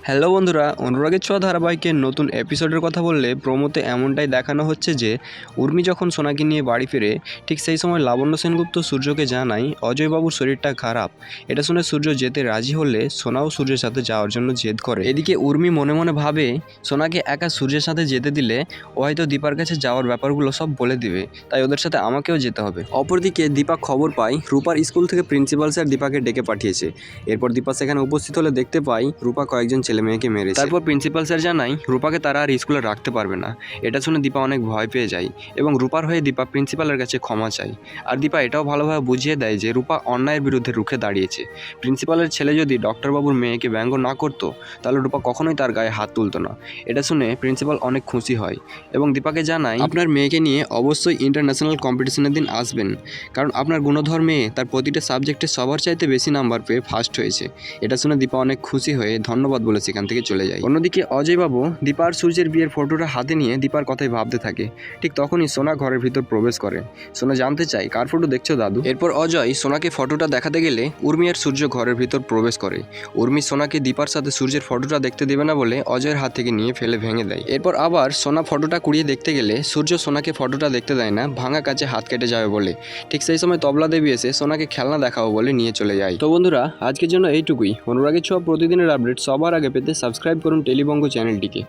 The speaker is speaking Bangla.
হ্যালো বন্ধুরা, অনুরাগের ছোঁয়া ধারাবাহিকের নতুন এপিসোডের কথা বললে প্রোমোতে এমনটাই দেখানো হচ্ছে যে উর্মি যখন সোনাকে নিয়ে বাড়ি ফিরে ঠিক সেই সময় লাবণ্য সেনগুপ্ত সূর্যকে জানায় অজয়বাবুর শরীরটা খারাপ। এটা শুনে সূর্য যেতে রাজি হলে সোনাও সূর্যের সাথে যাওয়ার জন্য জেদ করে। এদিকে উর্মি মনে মনে ভাবে সোনাকে একা সূর্যের সাথে যেতে দিলে ও হয়তো দীপার কাছে যাওয়ার ব্যাপারগুলো সব বলে দিবে, তাই ওদের সাথে আমাকেও যেতে হবে। অপরদিকে দীপা খবর পায় রূপার স্কুল থেকে প্রিন্সিপাল স্যার দীপাকে ডেকে পাঠিয়েছে। এরপর দীপা সেখানে উপস্থিত হলে দেখতে পাই রূপা কয়েকজন ছেলে মেয়েকে মেরেছে। তারপর প্রিন্সিপাল স্যার জানাই রূপাকে তারা আর স্কুলে রাখতে পারবে না। এটা শুনে দীপা অনেক ভয় পেয়ে যায় এবং রূপার হয়ে দীপা প্রিন্সিপালের কাছে ক্ষমা চায়। আর দীপা এটাও ভালোভাবে বুঝিয়ে দেয় যে রূপা অন্যায়ের বিরুদ্ধে রুখে দাঁড়িয়েছে। প্রিন্সিপালের ছেলে যদি ডক্টরবাবুর মেয়েকে ব্যঙ্গ না করতো তাহলে রূপা কখনোই তার গায়ে হাত তুলতো না। এটা শুনে প্রিন্সিপাল অনেক খুশি হয় এবং দীপাকে জানায় আপনার মেয়েকে নিয়ে অবশ্যই ইন্টারন্যাশনাল কম্পিটিশনের দিন আসবেন, কারণ আপনার গুণধর মেয়ে তার প্রতিটা সাবজেক্টে সবার চাইতে বেশি নাম্বার পেয়ে ফার্স্ট হয়েছে। এটা শুনে দীপা অনেক খুশি হয়ে ধন্যবাদ বলে সেখান থেকে চলে যায়। অন্যদিকে অজয়বাবু দীপা আর সূর্যের বিয়ের ফটোটা হাতে নিয়ে দীপার কথাই ভাবতে থাকে। ঠিক তখনই সোনা ঘরের ভিতর প্রবেশ করে। সোনা জানতে চায় কার ফটো দেখছো দাদু। এরপর অজয় সোনাকে ফটোটা দেখাতে গেলে উর্মি আর সূর্য ঘরের ভিতর প্রবেশ করে। উর্মি সোনাকে দীপার সাথে সূর্যের ফটোটা দেখতে দেবে না বলে অজয়ের হাত থেকে নিয়ে ফেলে ভেঙে দেয়। এরপর আবার সোনা ফটোটা কুড়িয়ে দেখতে গেলে সূর্য সোনাকে ফটোটা দেখতে দেয় না, ভাঙা কাছে হাত কেটে যাবে বলে। ঠিক সেই সময় তবলা দেবী এসে সোনাকে খেলনা দেখাবো বলে নিয়ে চলে যায়। তো বন্ধুরা, আজকের জন্য এইটুকুই। অনুরাগের ছোঁয়া প্রতিদিনের আপডেট সবার আগে পেতে সাবস্ক্রাইব করুন টেলিবঙ্গ চ্যানেলটিকে।